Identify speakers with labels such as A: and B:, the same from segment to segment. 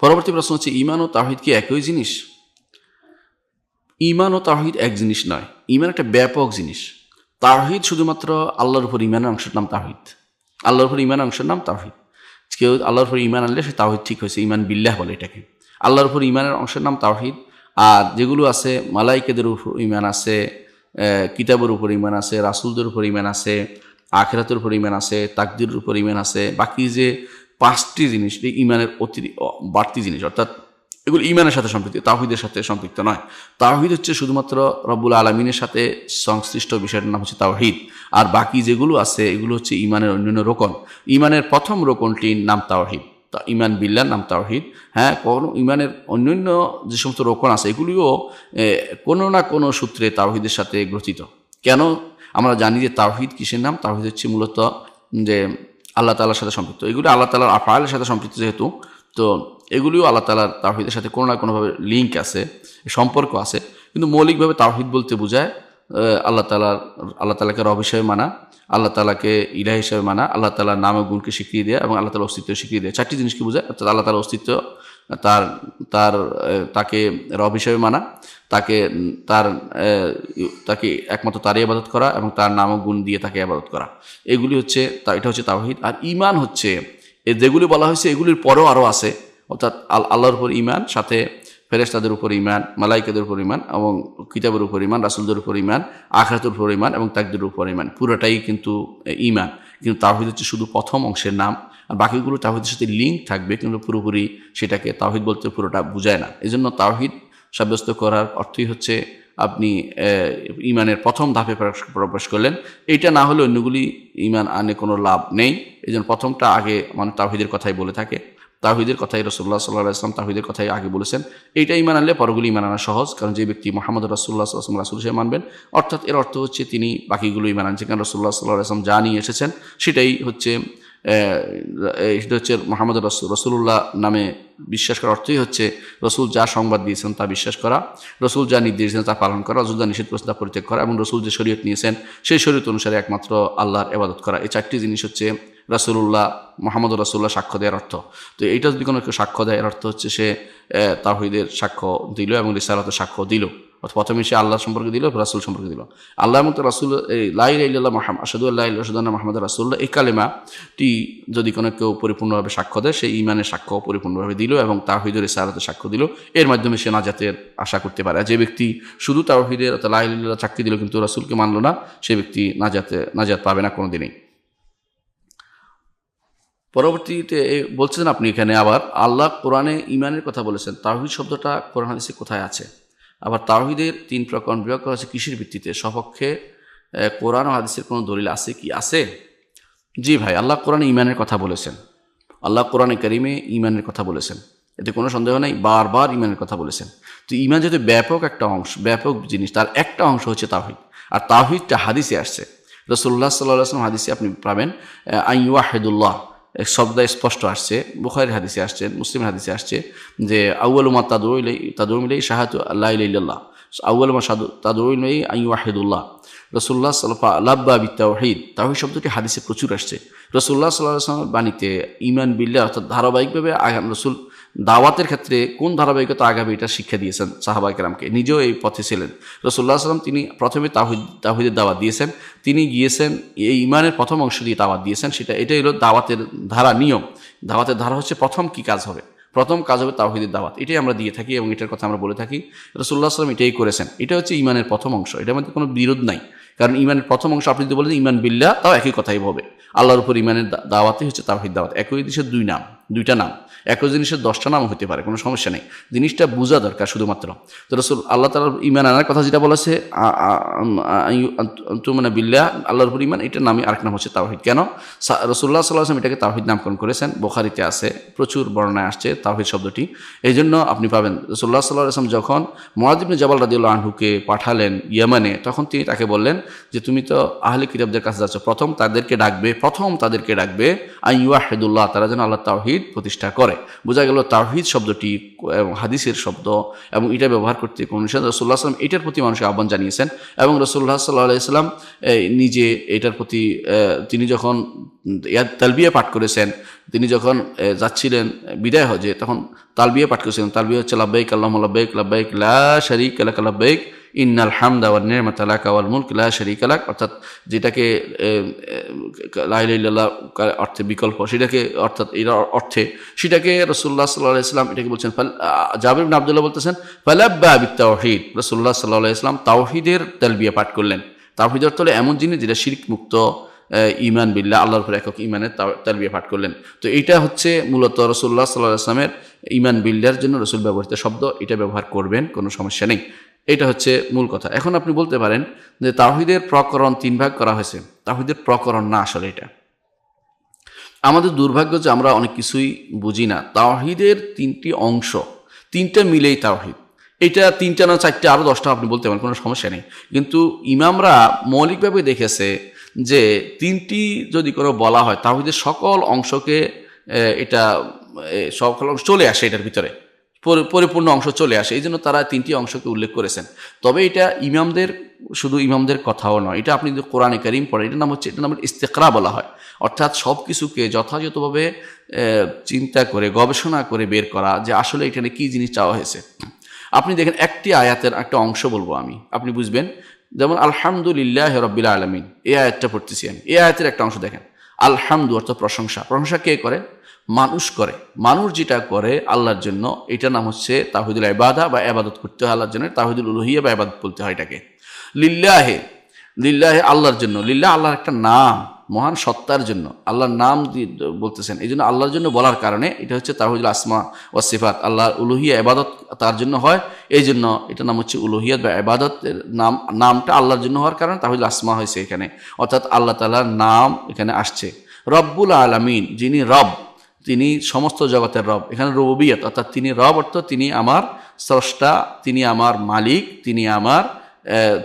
A: পরবর্তী প্রশ্ন হচ্ছে, ঈমান ও তাওহীদ কি একই জিনিস? ঈমান ও তাওহীদ এক জিনিস নয়। ঈমান একটা ব্যাপক জিনিস। তাওহীদ শুধুমাত্র আল্লাহর উপর ঈমানের অংশের নাম তাওহীদ। আল্লাহর উপর ঈমানের অংশের নাম তাওহীদ। কেউ আল্লাহর উপর ঈমান আনলে সে তাওহীদ ঠিক হয়েছে, ঈমান বিল্লাহ বলে এটাকে। আল্লাহর উপর ঈমানের অংশের নাম তাওহীদ। আর যেগুলো আছে, মালায়েকাদের উপর ঈমান আছে, কিতাবের উপর ঈমান আছে, রাসূলদের উপর ঈমান আছে, আখিরাতের উপর ঈমান আছে, তাকদীরের উপর ঈমান আছে, বাকি যে 5টি জিনিস এই ঈমানের বাড়তি জিনিস, অর্থাৎ এগুলো ঈমানের সাথে সম্পৃক্ত, তাওহীদের সাথে সম্পৃক্ত নয়। তাওহীদ হচ্ছে শুধুমাত্র রব্বুল আলামিনের সাথে সংশ্লিষ্ট বিষয়টার নাম হচ্ছে তাওহীদ। আর বাকি যেগুলো আছে এগুলো হচ্ছে ঈমানের অন্যান্য রোকন। ঈমানের প্রথম রোকনটির নাম তাওহীদ, ঈমান বিল্লাহর নাম তাওহীদ। হ্যাঁ, কোনো ঈমানের অন্যান্য যে সমস্ত রোকন আছে এগুলিও কোনো না কোনো সূত্রে তাওহীদের সাথে গ্রথিত। কেন? আমরা জানি যে তাওহীদ কিসের নাম? তাওহীদ হচ্ছে মূলত যে আল্লাহ তাআলার সাথে সম্পৃক্ত। এগুলো আল্লাহ তাআলার আফআলের সাথে সম্পৃক্ত যেহেতু, তো এগুলিও আল্লাহ তাআলার তাওহীদের সাথে কোনো না কোনোভাবে লিঙ্ক আছে, সম্পর্ক আছে। কিন্তু মৌলিকভাবে তাওহীদ বলতে বোঝায় আল্লাহ তাআলাকে রব হিসেবে মানা, আল্লাহ তাআলাকে ইলাহ হিসেবে মানা, আল্লাহ তাআলার নাম ও গুণকে স্বীকৃতি দেয়া এবং আল্লাহ তাআলার অস্তিত্ব স্বীকৃতি দেয়া। 4টি জিনিসকে বোঝায়। অর্থাৎ আল্লাহ তাআলার অস্তিত্ব, তাকে রব হিসেবে মানা, তাকে একমাত্র তারই ইবাদত করা এবং তার নাম ও গুণ দিয়ে তাকে ইবাদত করা। এগুলি হচ্ছে, এটা হচ্ছে তাওহীদ। আর ঈমান হচ্ছে যেগুলি বলা হয়েছে এগুলির পরেও আরও আছে। অর্থাৎ আল্লাহর উপর ঈমান, সাথে ফেরেশতাদের উপর ঈমান, মালায়েকাদের উপর ঈমান এবং কিতাবের উপর ঈমান, রাসূলদের উপর ঈমান, আখিরাতের উপর ঈমান এবং তাকদীরের উপর ঈমান। পুরোটাই কিন্তু ঈমান। কিন্তু তাওহীদ হচ্ছে শুধু প্রথম অংশের নাম। আর বাকিগুলো তাওহীদের সাথে লিঙ্ক থাকবে, কিন্তু পুরোপুরি সেটাকে তাওহীদ বলতে পুরোটা বোঝায় না। এই জন্য তাওহীদ সাব্যস্ত করার অর্থই হচ্ছে আপনি ঈমানের প্রথম ধাপে প্রবেশ করলেন। এইটা না হলে অন্যগুলি ঈমান আনে কোনো লাভ নেই। এই জন্য প্রথমটা আগে, মানে তাওহীদের কথাই বলে থাকে। তাওহীদের কথাই রাসূলুল্লাহ সাল্লাল্লাহু আলাইহি ওয়াসাল্লাম তাওহীদের কথাই আগে বলেছেন। এইটা ঈমান আনলে পরগুলি ঈমান আনা সহজ। কারণ যে ব্যক্তি মুহাম্মদ রাসূলুল্লাহ সাল্লাল্লাহু আলাইহি ওয়াসাল্লাম রাসূল হিসেবে মানবেন, অর্থাৎ এর অর্থ হচ্ছে তিনি বাকিগুলো ঈমান আনছেন। কারণ রাসূলুল্লাহ সাল্লাল্লাহু আলাইহি ওয়াসাল্লাম যা নিয়ে এসেছেন সেটাই হচ্ছে, এটা হচ্ছে মুহাম্মদ রাসূলুল্লাহ নামে বিশ্বাস করার অর্থই হচ্ছে রসুল যা সংবাদ দিয়েছেন তা বিশ্বাস করা, রসুল যা নির্দেশ দিয়েছেন তা পালন করা, রসুল যা নিষেধ করেছেন তা পরিত্যাগ করা এবং রসুল যে শরীয়ত নিয়েছেন সেই শরীয়ত অনুসারে একমাত্র আল্লাহর ইবাদত করা। এই 4টি জিনিস হচ্ছে রাসূলুল্লাহ, মুহাম্মদ রাসূলুল্লাহ সাক্ষ্য দেওয়ার অর্থ। তো এইটা যদি কোনো কেউ সাক্ষ্য দেয়, এর অর্থ হচ্ছে সে তাওহীদের সাক্ষ্য দিল এবং রিসালাতের সাক্ষ্য দিল। প্রথমে সে আল্লাহ সম্পর্কে দিল, রাসূল সম্পর্কে দিল। আল্লাহ এবং রাসূল, লা ইলাহা ইল্লাল্লাহ মুহাম্মাদ, আশহাদু আল্লা ইলাহা ইল্লাল্লাহ আশহাদু আন্না মুহাম্মাদার রাসূলুল্লাহ, এই কালেমাটি যদি কোনো কেউ পরিপূর্ণভাবে সাক্ষ্য দেয়, সেই ঈমানের সাক্ষ্য পরিপূর্ণভাবে দিল এবং তাওহীদের রিসালাতের সাক্ষ্য দিল। এর মাধ্যমে সে নাজাতের আশা করতে পারে। আর যে ব্যক্তি শুধু তাওহীদের লা ইলাহা ইল্লাল্লাহ সাক্ষী দিল কিন্তু রাসূলকে মানল না, সে ব্যক্তি নাজাত পাবে না কোনোদিনই। পরবর্তীতে বলছেন আপনি এখানে আবার আল্লাহ কোরআনে ঈমানের কথা বলেছেন। তাওহীদ শব্দটা কোরআন হাদিসে কোথায় আছে? আবার তাওহীদের 3 প্রকার বিভাগ করা আছে কিসের ভিত্তিতে? সপক্ষে কোরআন ও হাদিসের কোনো দলিল আছে কি? আছে। জি ভাই, আল্লাহ কোরআনে ঈমানের কথা বলেছেন। আল্লাহ কোরআনে কারিমে ঈমানের কথা বলেছেন, এতে কোনো সন্দেহ নেই। বারবার ঈমানের কথা বলেছেন। তো ঈমান যেহেতু ব্যাপক একটা অংশ, ব্যাপক জিনিস, তার একটা অংশ হচ্ছে তাওহীদ। আর তাওহীদটা হাদিসে আসছে। রাসূলুল্লাহ সাল্লাল্লাহু আলাইহি ওয়াসাল্লাম হাদিসে আপনি পাবেন আইয়ুহিদুল্লাহ শব্দ স্পষ্ট আসছে, বুখারীর হাদিসে আসছে, মুসলিমের হাদিসে আসছে যে আউয়ালু মা তাদউ ইলাইহি শাহাদাতু আল্লা ইলাহা ইল্লাল্লাহ, আউয়ালু মা তাদউ ইলাইহি আইয়ুহিদুল্লাহ। রাসূলুল্লাহ লাব্বা বিত্তাওহীদ, তাওহীদ শব্দটি হাদিসে প্রচুর আসছে। রাসূলুল্লাহ সাল্লাল্লাহু আলাইহি ওয়াসাল্লামের বাণীতে ঈমান বিল্লাহ, অর্থাৎ ধারাবাহিকভাবে রাসূল দাওয়াতের ক্ষেত্রে কোন ধারাবাহিকতা আগাবে এটা শিক্ষা দিয়েছেন সাহাবায়ে কেরামকে। নিজেও এই পথে ছিলেন। রাসূলুল্লাহ সাল্লাল্লাহু আলাইহি ওয়াসাল্লাম তিনি প্রথমে তাওহীদের দাওয়াত দিয়েছেন। তিনি গিয়েছেন এই ঈমানের প্রথম অংশ দিয়ে দাওয়াত দিয়েছেন। এটাই হলো দাওয়াতের ধারা, নিয়ম। দাওয়াতের ধারা হচ্ছে প্রথম কি কাজ হবে, প্রথম কাজ হবে তাওহীদের দাওয়াত। এটাই আমরা দিয়ে থাকি এবং এটার কথা আমরা বলে থাকি। রাসূলুল্লাহ সাল্লাল্লাহু আলাইহি ওয়াসাল্লাম এটাই করেছেন। এটা হচ্ছে ঈমানের প্রথম অংশ, এটার মধ্যে কোনো বিরোধ নাই। কারণ ঈমানের প্রথম অংশ আপনি যদি বলেন ঈমান বিল্লাহ, তাও একই কথাই হবে। আল্লাহর উপর ঈমানের দাওয়াতই হচ্ছে তাওহীদ দাওয়াত। একই জিনিসের দুইটা নাম, একই জিনিসের 10টা নাম হতে পারে, কোনো সমস্যা নেই। জিনিসটা বোঝা দরকার শুধুমাত্র। তো রাসূল আল্লাহ তাআলার ঈমান আনার কথা যেটা বলেছে তুমিনা বিল্লাহ, আল্লাহর উপর ঈমান, এটার নামই আরেক নাম হচ্ছে তাওহীদ। কেন? রাসূলুল্লাহ সাল্লাল্লাহু আলাইহি ওয়াসাল্লাম এটাকে তাওহীদ নামকরণ করেছেন। বুখারীতে আছে, প্রচুর বর্ণনায় আসছে তাওহীদ শব্দটি। এই জন্য আপনি পাবেন রাসূলুল্লাহ সাল্লাল্লাহু আলাইহি ওয়াসাল্লাম যখন মুআয ইবনে জাবাল রাদিয়াল্লাহু আনহুকে পাঠালেন ইয়ামানে, তখন তিনি তাকে বললেন যে তুমি তো আহলে কিতাবদের কাছে যাচ্ছ, প্রথম তাদেরকে ডাকবে আইয়ুহিদুল্লাহ, তারা যেন আল্লাহ তাওহীদ তাওহীদ প্রতিষ্ঠা করে। বোঝা গেল তাওহীদ শব্দটি এবং হাদিসের শব্দ এবং এটা ব্যবহার করতে কোন রাসূলুল্লাহ সাল্লাম এটার প্রতি মানুষকে আহ্বান জানিয়েছেন এবং রাসূলুল্লাহ সাল্লাল্লাহু আলাইহি সাল্লাম নিজে এটার প্রতি তিনি যখন তালবিয়া পাঠ করেছেন, তিনি যখন যাচ্ছিলেন বিদায় হজে তখন তালবিয়া পাঠ করেছিলেন। তালবিয়া হচ্ছে লাব্বাইক আল্লাহুম্মা লাব্বাইক লাব্বাইক লা শারীকা লাক লাব্বাইক ইন্নাল হামদা ওয়ান নি'মাতা লাকা ওয়াল মুলক লা শারীকা লাক, অর্থাৎ যেটাকে লা ইলাহা ইল্লাল্লাহ অর্থে বিকল্প, সেটাকে অর্থাৎ এর অর্থে সেটাকে রাসূলুল্লাহ সাল্লাল্লাহু আলাইহি সাল্লাম এটাকে বলছেন। জাবির ইবনে আব্দুল্লাহ বলতেছেন ফালাব্বা বিত-তাওহীদ, রাসূলুল্লাহ সাল্লাল্লাহু আলাইহি সাল্লাম তাওহীদের তালবিয়া পাঠ করলেন। তাওহীদ অর্থ হলো এমন জিনিস যেটা শিরক মুক্ত, ঈমান বিল্লাহ, আল্লাহর উপর একক ঈমানের তালবিয়া পাঠ করলেন। তো এইটা হচ্ছে মূলত রাসূলুল্লাহ সাল্লাল্লাহু আলাইহি ওয়াসাল্লামের ঈমান বিল্লাহর জন্য রাসূল ব্যবহৃত শব্দ, এটা ব্যবহার করবেন, কোনো সমস্যা নেই। এটা হচ্ছে মূল কথা। এখন আপনি বলতে পারেন যে তাওহীদের প্রকরণ 3 ভাগ করা হয়েছে। তাওহীদের প্রকরণ না, আসলে এটা আমাদের দুর্ভাগ্য যে আমরা অনেক কিছুই বুঝি না। তাওহীদের 3টি অংশ, 3টা মিলেই তাওহীদ। এটা 3টা না 4টা আরও 10টা আপনি বলতে পারেন, কোনো সমস্যা নেই। কিন্তু ইমামরা মৌলিকভাবে দেখেছে যে 3টি যদি কোনো বলা হয় তাওহীদের সকল অংশকে এটা সকল অংশ চলে আসে, এটার ভিতরে পরিপূর্ণ অংশ চলে আসে, এই জন্য তারা 3টি অংশকে উল্লেখ করেছেন। তবে এটা ইমামদের, শুধু ইমামদের কথাও নয়, এটা আপনি যদি কোরআনে কারীম পড়েন, এটার নাম ইস্তেকরা বলা হয়। অর্থাৎ সব কিছুকে যথাযথভাবে চিন্তা করে গবেষণা করে বের করা যে আসলে এখানে কী জিনিস চাওয়া হয়েছে। আপনি দেখেন একটি আয়াতের একটা অংশ বলবো আমি, আপনি বুঝবেন। যেমন আলহামদুলিল্লাহি রাব্বিল আলামিন, এই আয়াতটা পড়তেছি আমি, এই আয়াতের একটা অংশ দেখেন। আলহামদু অর্থ প্রশংসা। প্রশংসা কে করে? মানুষ করে। মানুষ যেটা করে আল্লাহর জন্য, এটার নাম হচ্ছে তাওহীদুল ইবাদা বা ইবাদত করতে হয় আল্লাহর জন্য, তাওহীদুল উলুহিয়া বা ইবাদত বলতে হয় এটাকে। লিল্লাহে, লিল্লাহে আল্লাহর জন্য, লিল্লাহ আল্লাহর একটা নাম, মহান সত্তার জন্য আল্লাহর নাম বলতেছেন, এই জন্য আল্লাহর জন্য বলার কারণে এটা হচ্ছে তাওহীদুল আসমা ওয়া সিফাত। আল্লাহর উলুহিয়া ইবাদত তার জন্য হয়, এই জন্য এটার নাম হচ্ছে উলুহিয়াত বা ইবাদতের নামটা আল্লাহর জন্য হওয়ার কারণে তাওহীদুল আসমা হয়েছে এখানে, অর্থাৎ আল্লাহ তাআলার নাম এখানে আসছে। রব্বুল আলামিন, যিনি রব, তিনি সমস্ত জগতের রব। এখানে রুবুবিয়ত অর্থাৎ তিনি রব, অর্থ তিনি আমার স্রষ্টা, তিনি আমার মালিক,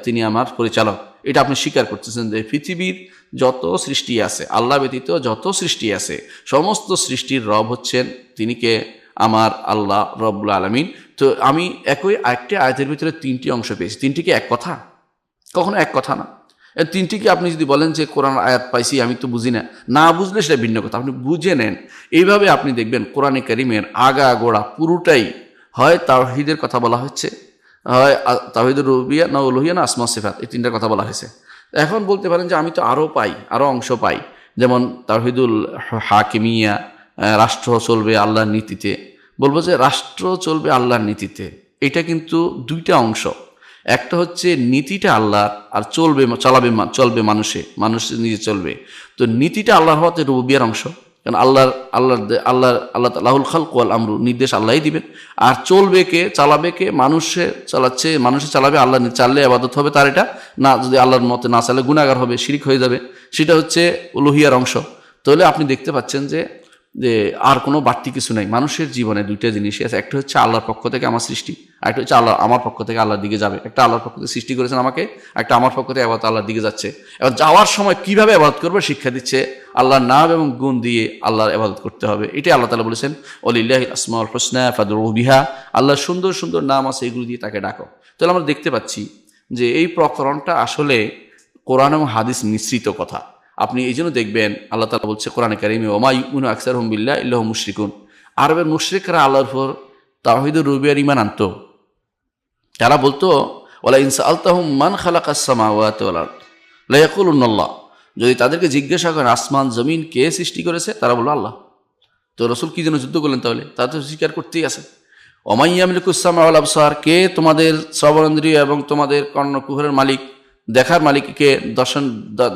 A: তিনি আমার পরিচালক। এটা আপনি স্বীকার করতেছেন যে পৃথিবীর যত সৃষ্টি আছে, আল্লাহ ব্যতীত যত সৃষ্টি আছে, সমস্ত সৃষ্টির রব হচ্ছেন তিনি কে? আমার আল্লাহ রব্বুল আলামিন। তো আমি একটি আয়াতের ভিতরে 3টি অংশ পেয়েছি। 3টি কি এক কথা? কখনো এক কথা না। 3টিকে আপনি যদি বলেন যে কোরআন আয়াত পাইছি আমি তো বুঝি না, না বুঝলে সেটা ভিন্ন কথা, আপনি বুঝে নেন। এইভাবে আপনি দেখবেন কোরআনে কারীমের আগা গোড়া পুরোটাই হয় তাওহীদের কথা বলা হচ্ছে, হয় তাওহীদুর রুবুবিয়্যাহ না উলুহিয়্যাহ না আসমা সিফাত, এই 3টার কথা বলা হয়েছে। এখন বলতে পারেন যে আমি তো আরও অংশ পাই, যেমন তাওহীদুল হাকিমিয়া, রাষ্ট্র চলবে আল্লাহর নীতিতে। বলবো যে রাষ্ট্র চলবে আল্লাহর নীতিতে, এটা কিন্তু 2টা অংশ। একটা হচ্ছে নীতিটা আল্লাহর, আর চলবে মানুষ নিজে চলবে। তো নীতিটা আল্লাহর হওয়াতে রুবুবিয়্যাহর অংশ, কারণ আল্লাহ লাহুল খালকু ওয়াল আমরু, নির্দেশ আল্লাহই দিবেন। আর চালাবে কে? মানুষে চালাবে, আল্লাহ চাললে ইবাদত হবে তার, এটা না যদি আল্লাহর মতে না চালে গুনাহগার হবে, শিরক হয়ে যাবে, সেটা হচ্ছে উলুহিয়ার অংশ। তাহলে আপনি দেখতে পাচ্ছেন যে আর কোনো বাড়তি কিছু নাই। মানুষের জীবনে 2টা জিনিসই আছে, একটা হচ্ছে আল্লাহর পক্ষ থেকে আমার সৃষ্টি, একটা হচ্ছে আমার পক্ষ থেকে আল্লাহর দিকে যাবে। একটা আল্লাহর পক্ষ থেকে সৃষ্টি করেছেন আমাকে, একটা আমার পক্ষ থেকে ইবাদত আল্লাহর দিকে যাচ্ছে। এবার যাওয়ার সময় কিভাবে ইবাদত করবে শিক্ষা দিচ্ছে, আল্লাহর নাম এবং গুণ দিয়ে আল্লাহর ইবাদত করতে হবে। এটাই আল্লাহ তাআলা বলেছেন ওয়ালিল্লাহিল আসমাউল হুসনা ফাদউহু বিহা, আল্লাহর সুন্দর সুন্দর নাম আছে, এগুলো দিয়ে তাকে ডাকো। তাহলে আমরা দেখতে পাচ্ছি যে এই প্রকরণটা আসলে কোরআন এবং হাদিস মিশ্রিত কথা। আপনি এই জন্য দেখবেন আল্লাহ তাআলা বলছে কোরআনে কারীমে ওমা ইউমিনু আকসারুহুম বিল্লাহি ইল্লা হুম মুশরিকুন। আরবের মুশরিকরা আল্লাহর উপর তাওহীদুর রুবুবিয়্যাহর ঈমান আনতো। তারা বলতো ওয়ালা ইন সাআলতাহুম মান খালাকাস সামাওয়াতি ওয়াল আরদ লা ইয়াকুলুনাল্লাহ, যদি তাদেরকে জিজ্ঞাসা করেন আসমান জমিন কে সৃষ্টি করেছে, তারা বলল আল্লাহ। তো রাসূল কি জন্য যুদ্ধ করলেন? তাহলে তারা তো স্বীকার করতেই আছে। ওমা ইয়ামলিকুস সামা ওয়াল আবসার, কে তোমাদের শ্রবণেন্দ্রিয় এবং তোমাদের কর্ণকুহরের মালিক, দেখার মালিক কে?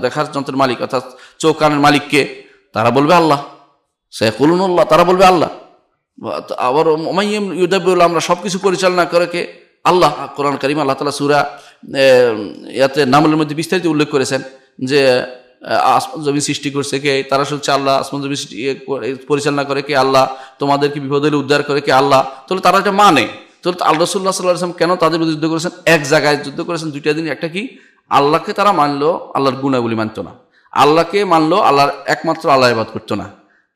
A: দেখার যন্ত্রের মালিক অর্থাৎ চোখ কানের মালিক কে? তারা বলবে আল্লাহ। সায়াকুলুনাল্লাহ, তারা বলবে আল্লাহ। আবার ওমাইয়াম ইউদাব্বিরুল, আমরা সব কিছু পরিচালনা করে কে? আল্লাহ। কোরআন কারীমে আল্লাহ তাআলা সূরা নামলের মধ্যে বিস্তারিত উল্লেখ করেছেন যে আসমান জমিন সৃষ্টি করছে কে? তারা হচ্ছে আল্লাহ। আসমান জমিন পরিচালনা করে কে? আল্লাহ। তোমাদেরকে বিপদ হলে উদ্ধার করে কে? আল্লাহ। তাহলে তারা এটা মানে। তাহলে আল্লাহ রাসূলুল্লাহ সাল্লাল্লাহু আলাইহি ওয়াসাল্লাম কেন তাদের বিরুদ্ধে যুদ্ধ করেছেন? এক জায়গায় যুদ্ধ করেছেন 2টা দিন। একটা কি? আল্লাহকে তারা মানলো, আল্লাহর গুণাবলী মানতো না। আল্লাহকে মানলো, আল্লাহর একমাত্র আল্লাহ ইবাদত করতো না।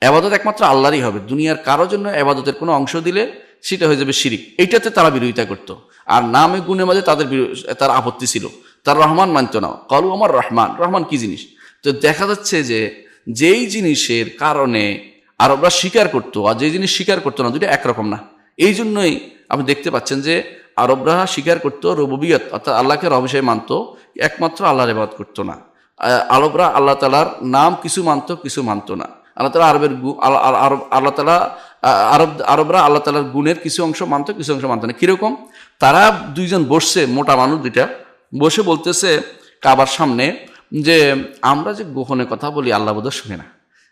A: আবাদত একমাত্র আল্লাহরই হবে, দুনিয়ার কারো জন্য আবাদতের কোনো অংশ দিলে সেটা হয়ে যাবে শিরিক। এইটাতে তারা বিরোধিতা করতো। আর নামে গুণের মাঝে তার আপত্তি ছিল, তার রহমান মানত না। কালু আমার রহমান, রহমান কি জিনিস? তো দেখা যাচ্ছে যে যেই জিনিসের কারণে আরবরা স্বীকার করতো আর যে জিনিস স্বীকার করতো না, দুটো একরকম না। এই জন্যই আপনি দেখতে পাচ্ছেন যে আরবরা স্বীকার করতো রুবুবিয়ত, অর্থাৎ আল্লাহকে রব হিসেবে মানত, একমাত্র আল্লাহর ইবাদত করতো না। আরবরা আল্লাহ তাআলার নাম কিছু মানত, কিছু মানত না। আল্লাহ তাআলা আল্লাহ তাআলা আরবরা আল্লাহ তাআলার গুণের কিছু অংশ মানত, কিছু অংশ মানত না। কিরকম? তারা দুইজন বসছে, মোটা মানুষ দুইটা বসে বলতেছে কাবার সামনে যে আমরা যে গোপনে কথা বলি আল্লাহ বোধহয় শুনে না,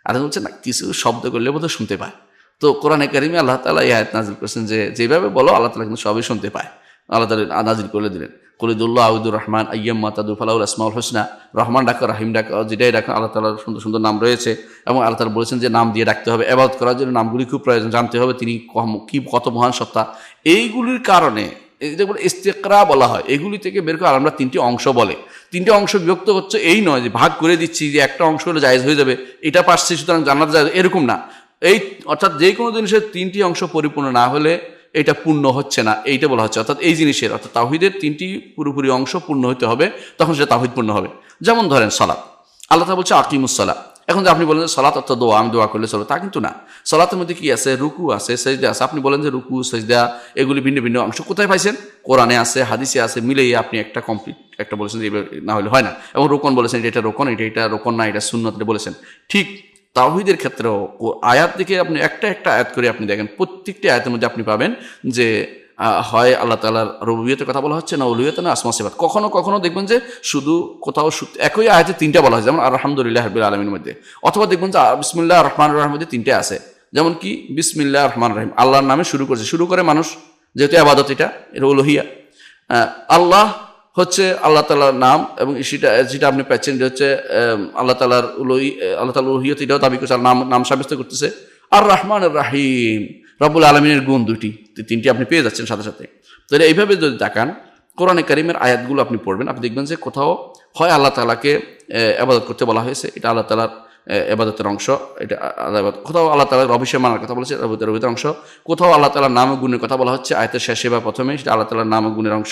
A: আর বলছে না কিছু শব্দ করলে বোধহয় শুনতে পায়। তো কোরআনে কারিমে আল্লাহ তাআলা এই আয়াত নাজিল করেছেন যে যেভাবে বলো আল্লাহ তাআলা কিন্তু সবই শুনতে পায়। আল্লাহ তাআলা নাজিল করে দিলেন কুলিদুল্লাহ আউদুর রহমান আইয়াম্মা তাদু ফালাউল আসমাউল হোসনা, রহমান ডাকো রাহিম ডাকো, যেটাই ডাকো আল্লাহ তাআলার সুন্দর সুন্দর নাম রয়েছে। এবং আল্লাহ তাআলা বলেছেন যে নাম দিয়ে ডাকতে হবে, ইবাদত করার জন্য নামগুলি খুব প্রয়োজন, জানতে হবে তিনি কি কত মহান সত্তা। এইগুলির কারণে যেগুলো ইস্তেকরা বলা হয়, এগুলি থেকে বের করে আমরা তিনটি অংশ বলে। তিনটি অংশ বিভক্ত হচ্ছে এই নয় যে ভাগ করে দিচ্ছি যে একটা অংশ হলে জায়েজ হয়ে যাবে, এটা পারছি সুতরাং জান্নাতে যায়, এরকম না। এই অর্থাৎ যে কোনো জিনিসের তিনটি অংশ পরিপূর্ণ না হলে এটা পূর্ণ হচ্ছে না, এইটা বলা হচ্ছে। অর্থাৎ এই জিনিসের অর্থাৎ তাওহীদের তিনটি পুরোপুরি অংশ পূর্ণ হতে হবে, তখন সেটা তাওহীদ পূর্ণ হবে। যেমন ধরেন সালাত, আল্লাহ তাআলা বলছে আকিমুস সালাত। এখন যে আপনি বলেন যে সালাত অর্থাৎ দোয়া, আমি দোয়া করলে চলো, তা কিন্তু না। সালাতের মধ্যে কি আছে? রুকু আছে, সেজদা আছে। আপনি বলেন যে রুকু সেজদা এগুলি ভিন্ন ভিন্ন অংশ, কোথায় পাইছেন? কোরআনে আছে, হাদিসে আছে, মিলেই আপনি একটা কমপ্লিট একটা বলেছেন যে না হলে হয় না। এবং রোকন বলেছেন এটা রোকন, এটা রোকন না, এটা সুন্নত বলেছেন। ঠিক তাওহীদের ক্ষেত্রেও আয়াত থেকে আপনি একটা একটা আয়াত করে আপনি দেখেন, প্রত্যেকটি আয়াতের মধ্যে আপনি পাবেন যে হয় আল্লাহ তাআলার রুবুবিয়তের কথা বলা হচ্ছে, না উলুহিয়ত, না আসমা সিফাত। কখনো কখনো দেখবেন যে শুধু কোথাও একই আয়াতে তিনটা বলা হয়, যেমন আলহামদুলিল্লাহ রাব্বিল আলামিনের মধ্যে। অথবা দেখবেন যে বিসমিল্লাহির রহমানির রহিমের মধ্যে তিনটে আছে, যেমন কি বিসমিল্লাহির রহমানির রহিম, আল্লাহর নামে শুরু করে মানুষ, যেহেতু ইবাদত এটা উলুহিয়া। আল্লাহ হচ্ছে আল্লাহ তাআলার নাম, এবং যেটা আপনি পাচ্ছেন যে হচ্ছে আল্লাহ তাআলার উলুহিয়ত, এটাও দাবি করছে, নাম সাব্যস্ত করতেছে। আর রহমানির রহিম রব্বুল আলামিনের গুণ তিনটি আপনি পেয়ে যাচ্ছেন সাথে সাথে। তাহলে এইভাবে যদি তাকান কোরআনে কারিমের আয়াতগুলো আপনি পড়বেন, আপনি দেখবেন যে কোথাও হয় আল্লাহ তাআলাকে ইবাদত করতে বলা হয়েছে, এটা আল্লাহ তাআলার ইবাদতের অংশ, এটা কোথাও আল্লাহ তাআলার রব হিসেবে মানার কথা বলেছে, ইবাদতের অংশ। কোথাও আল্লাহ তাআলার নাম ও গুণের কথা বলা হচ্ছে আয়াতের শেষে বা প্রথমে, সেটা আল্লাহ তাআলার নাম ও গুণের অংশ।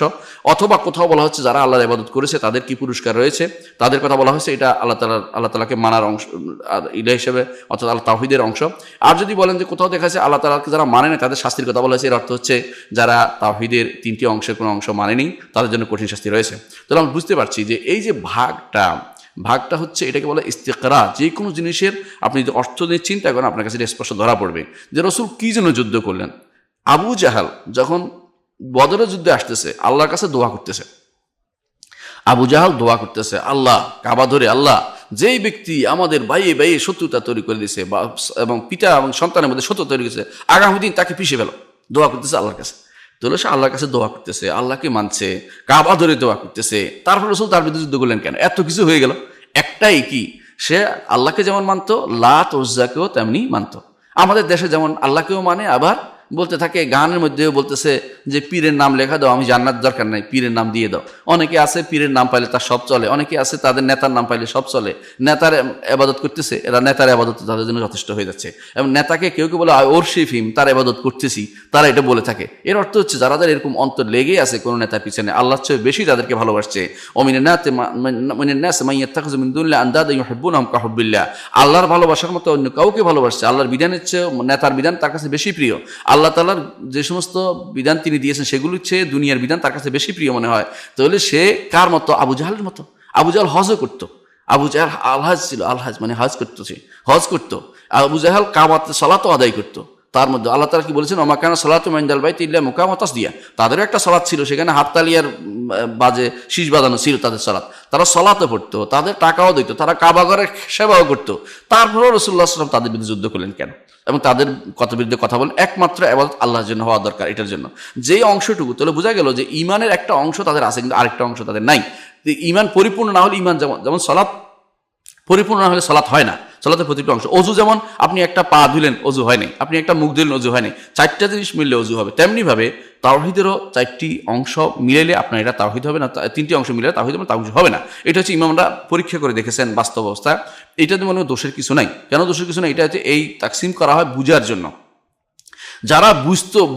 A: অথবা কোথাও বলা হচ্ছে যারা আল্লাহর ইবাদত করেছে তাদের কি পুরস্কার রয়েছে, তাদের কথা বলা হয়েছে, এটা আল্লাহ তাআলাকে মানার অংশ, ইলাহ হিসেবে, অর্থাৎ আল্লাহ তাওহীদের অংশ। আর যদি বলেন যে কোথাও দেখা যাচ্ছে আল্লাহ তাআলাকে যারা মানে না তাদের শাস্তির কথা বলা হয়েছে, এর অর্থ হচ্ছে যারা তাওহীদের তিনটি অংশের কোনো অংশ মানেনি তাদের জন্য কঠিন শাস্তি রয়েছে। তাহলে আমরা বুঝতে পারছি যে এই যে ভাগটা হচ্ছে, এটাকে বলে ইস্তেকরা। যে কোনো জিনিসের আপনি যদি অর্থ নিয়ে চিন্তা করেন আপনার কাছে স্পষ্ট ধরা পড়বে যে রাসূল কি জন্য যুদ্ধ করলেন। আবু জাহাল যখন বদরের যুদ্ধে আসতেছে আল্লাহর কাছে দোয়া করতেছে, আবু জাহাল দোয়া করতেছে আল্লাহ, কাবা ধরে, আল্লাহ যেই ব্যক্তি আমাদের বাইয়ে শত্রুতা তৈরি করে দিয়েছে এবং পিতা এবং সন্তানের মধ্যে শত্রুতা তৈরি করেছে, আগামী দিন তাকে পিষে ফেলো, দোয়া করতেছে আল্লাহর কাছে। তাহলে সে আল্লাহর কাছে দোয়া করতেছে, আল্লাহকে মানছে, কাবা ধরে দোয়া করতেছে, তারপর রাসূল তার বিরুদ্ধে যুদ্ধ করলেন কেন? এত কিছু হয়ে গেল, একটাই কি, সে আল্লাহকে যেমন মানতো লাত উজ্জাকেও তেমনি মানতো। আমাদের দেশে যেমন আল্লাহকেও মানে, আবার বলতে থাকে, গানের মধ্যেও বলতেছে যে পীরের নাম লেখা দাও, আমি জান্নাত দরকার নাই, পীরের নাম দিয়ে দাও। অনেকে আছে পীরের নাম পাইলে তার সব চলে, অনেকে আছে তাদের নেতার নাম পাইলে সব চলে। নেতার ইবাদত করতেছে, এরা নেতার ইবাদত তাদের জন্য যথেষ্ট হয়ে যাচ্ছে। এবং নেতাকে কেউ কেউ বলে ওরশিফ হিম, তার ইবাদত করতেছি, তারা এটা বলে থাকে। এর অর্থ হচ্ছে যারা এরকম অন্তর লেগে আছে কোনো নেতার পিছনে, আল্লাহর চেয়ে বেশি তাদেরকে ভালোবাসছে। আল্লাহর ভালোবাসার মতো অন্য কাউকে ভালোবাসছে, আল্লাহর বিধানের চেয়ে নেতার বিধান তার কাছে বেশি প্রিয়। আল্লাহ তাআলার যে সমস্ত বিধান তিনি দিয়েছেন সেগুলোর চেয়ে দুনিয়ার বিধান তার কাছে বেশি প্রিয় মনে হয়। তাহলে সে কার মতো? আবু জাহালের মতো। আবু জাহাল হজও করতো, আবু জাহাল আলহাজ ছিল, আলহাজ মানে হজ করতো। আবু জাহাল কাবাতে সালাতও আদায় করতো। তার মধ্যে আল্লাহ তাআলা কি বলেছেন, ওমা কানা সালাতু ইনদাল বাইতি ইল্লা মুকামা তাসদিয়া। তাদেরও একটা সালাত ছিল, সেখানে হাততালিয়ার বাজে শীষ বাজানো ছিল তাদের সালাত। তারা সালাতে পড়তো, তাদের টাকাও দিত, তারা কাবা ঘরের সেবাও করতো। তারপরেও রাসূলুল্লাহ সাল্লাল্লাহু আলাইহি ওয়াসাল্লাম তাদের বিরুদ্ধে যুদ্ধ করলেন কেন? এবং তাদের বিরুদ্ধে কথা বলেন একমাত্র ইবাদত আল্লাহর জন্য হওয়া দরকার, এটার জন্য। যেই অংশটুকু, তাহলে বোঝা গেল যে ঈমানের একটা অংশ তাদের আছে, কিন্তু আরেকটা অংশ তাদের নাই। ঈমান পরিপূর্ণ না হলে, ঈমান যেমন সালাত পরিপূর্ণ না হলে সালাত হয় না, সালাতের প্রতিটি অংশ। অজু যেমন আপনি একটা পা ধুলেন অজু হয়নি, আপনি একটা মুখ ধুলেন অজু হয়নি, চারটা জিনিস মিললে অজু হবে। তেমনিভাবে তাওহীদেরও চারটি অংশ মিলাইলে আপনার এটা তাওহীদ হবে না, তিনটি অংশ মিলালে তাওহীদ হবে না। এটা হচ্ছে ইমামরা পরীক্ষা করে দেখেছেন বাস্তব অবস্থা। এটাতে মনে হয় দোষের কিছু নাই। কেন দোষের কিছু নাই? এটা হচ্ছে এই তাকসিম করা হয় বুঝার জন্য। যারা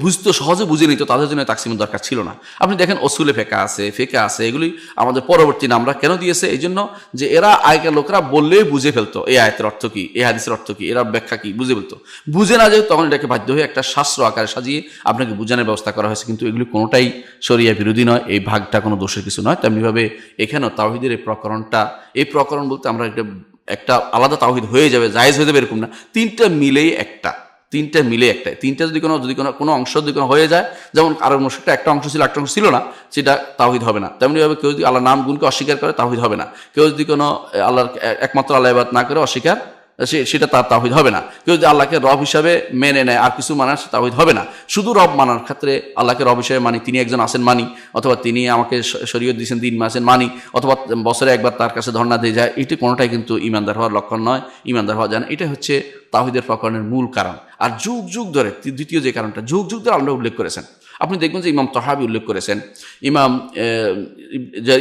A: বুঝতো সহজে বুঝে নিত তাদের জন্য তাকসিমের দরকার ছিল না। আপনি দেখেন অসুলে ফেকা আছে, এগুলি আমাদের পরবর্তী নামরা কেন দিয়েছে? এই জন্য যে এরা আগেকার লোকরা বললেই বুঝে ফেলতো এই আয়াতের অর্থ কি, এই হাদিসের অর্থ কি, এরা ব্যাখ্যা কি বুঝে ফেলতো। বুঝে না যেহেতু তখন এটাকে বাধ্য হয়ে একটা শাস্ত্র আকারে সাজিয়ে আপনাকে বুঝানোর ব্যবস্থা করা হয়েছে। কিন্তু এগুলি কোনোটাই শরিয়া বিরোধী নয়, এই ভাগটা কোনো দোষের কিছু নয়। তেমনিভাবে এখানেও তাওহীদের এই প্রকরণ বলতে আমরা একটা আলাদা তাওহীদ হয়ে যাবে, জায়েজ হয়ে যাবে এরকম না। তিনটা মিলেই একটা। তিনটা যদি কোনো অংশ যদি কোনো হয়ে যায়, যেমন আরব মুশরিকরা একটা অংশ ছিল একটা অংশ ছিল না, সেটা তাওহীদ হবে না। তেমনিভাবে কেউ যদি আল্লাহর নাম গুণকে অস্বীকার করে তাওহীদ হবে না। কেউ যদি কোনো আল্লাহর একমাত্র আল্লাহ ইবাদত না করে অস্বীকার, সেটা তার তাওহীদ হবে না। কেউ যদি আল্লাহকে রব হিসাবে মেনে নেয় আর কিছু মানার, সে তাওহীদ হবে না। শুধু রব মানার ক্ষেত্রে আল্লাহকে রব হিসাবে মানি, তিনি একজন আছেন মানি, অথবা তিনি আমাকে শরীয়ত দিয়েছেন দিন মাসেন মানি, অথবা বছরে একবার তার কাছে ধর্ণা দিয়ে যায়, এটি কোনোটাই কিন্তু ইমানদার হওয়ার লক্ষণ নয়, ইমানদার হওয়া যায় না। এটা হচ্ছে তাওহীদের প্রকরণের মূল কারণ। আর যুগ যুগ ধরে দ্বিতীয় যে কারণটা, যুগ যুগ ধরে আল্লাহ উল্লেখ করেছেন। আপনি দেখবেন যে ইমাম তহাবি উল্লেখ করেছেন, ইমাম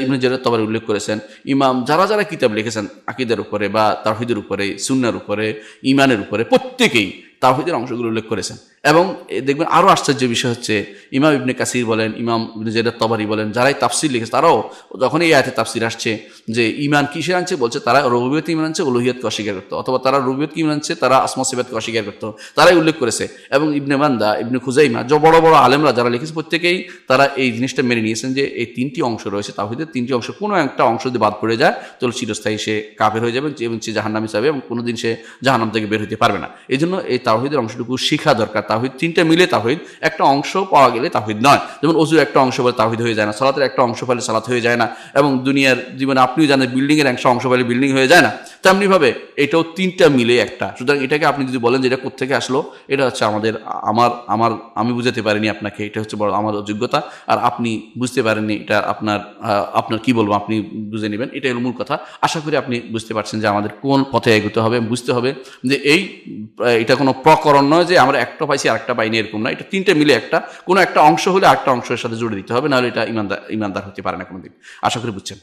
A: ইবনে জারীর তাবরি উল্লেখ করেছেন, ইমাম যারা কিতাব লিখেছেন আকীদার উপরে বা তাওহীদের উপরে, সুন্নাহর উপরে, ঈমানের উপরে, প্রত্যেকেই তাওহীদের অংশগুলো উল্লেখ করেছেন। এবং দেখবেন আরও আশ্চর্যের বিষয় হচ্ছে ইমাম ইবনে কাসির বলেন, ইমাম ইবনে জারীর তাবরি বলেন, যারাই তাফসির লিখেছে তারাও যখন এই আয়াতে তাফসির আসছে যে ঈমান কিসের আনছে, বলছে তারা রুবুবিয়ত ঈমান আনছে, উলুহিয়তকে অস্বীকার করতো, অথবা তারা রুবুবিয়তকে ঈমান আনছে, তারা আসমা সিফাতকে অস্বীকার করতো, তারাই উল্লেখ করেছে। এবং ইবনে মান্দা, ইবনে খুজাইমা, যে বড় বড় আলেমরা যারা লিখেছে প্রত্যেকেই তারা এই জিনিসটা মেনে নিয়েছেন যে এই তিনটি অংশ রয়েছে তাওহীদের, তিনটি অংশ কোনো একটা অংশ যদি বাদ পড়ে যায় তাহলে চিরস্থায়ী সে কাফের হয়ে যাবে এবং সে জাহান্নামী যাবে এবং কোনোদিন সে জাহান্নাম থেকে বের হতে পারবে না। এই জন্য এই তাওহীদের অংশটুকু শিখা দরকার। তাওহীদ তিনটা মিলে তাওহীদ, একটা অংশ পাওয়া গেলে তাওহীদ নয়। যেমন ওযুর একটা অংশ বলে তাওহীদ হয়ে যায় না, সালাতের একটা অংশ পেলে সালাত হয়ে যায় না, এবং দুনিয়ার জীবনে আপনিও জানেন বিল্ডিংয়ের একটা অংশ পেলে বিল্ডিং হয়ে যায় না। তেমনিভাবে এটাও তিনটা মিলে একটা। সুতরাং এটাকে আপনি যদি বলেন যে এটা কোত্থেকে আসলো, এটা হচ্ছে আমি বুঝাতে পারিনি আপনাকে, এটা হচ্ছে বড় আমার অযোগ্যতা, আর আপনি বুঝতে পারেননি, এটা আপনার কি বলবো, আপনি বুঝে নেবেন, এটাই হলো মূল কথা। আশা করি আপনি বুঝতে পারছেন যে আমাদের কোন পথে এগোতে হবে। বুঝতে হবে যে এটা কোনো প্রকরণ নয় যে আমরা একটা পাইছি আর একটা পাইনি, এরকম না। এটা তিনটে মিলে একটা, কোনো একটা অংশ হলে আরেকটা অংশের সাথে জুড়ে দিতে হবে, নাহলে এটা ইমানদার হতে পারে না কোনোদিন। আশা করি বুঝছেন।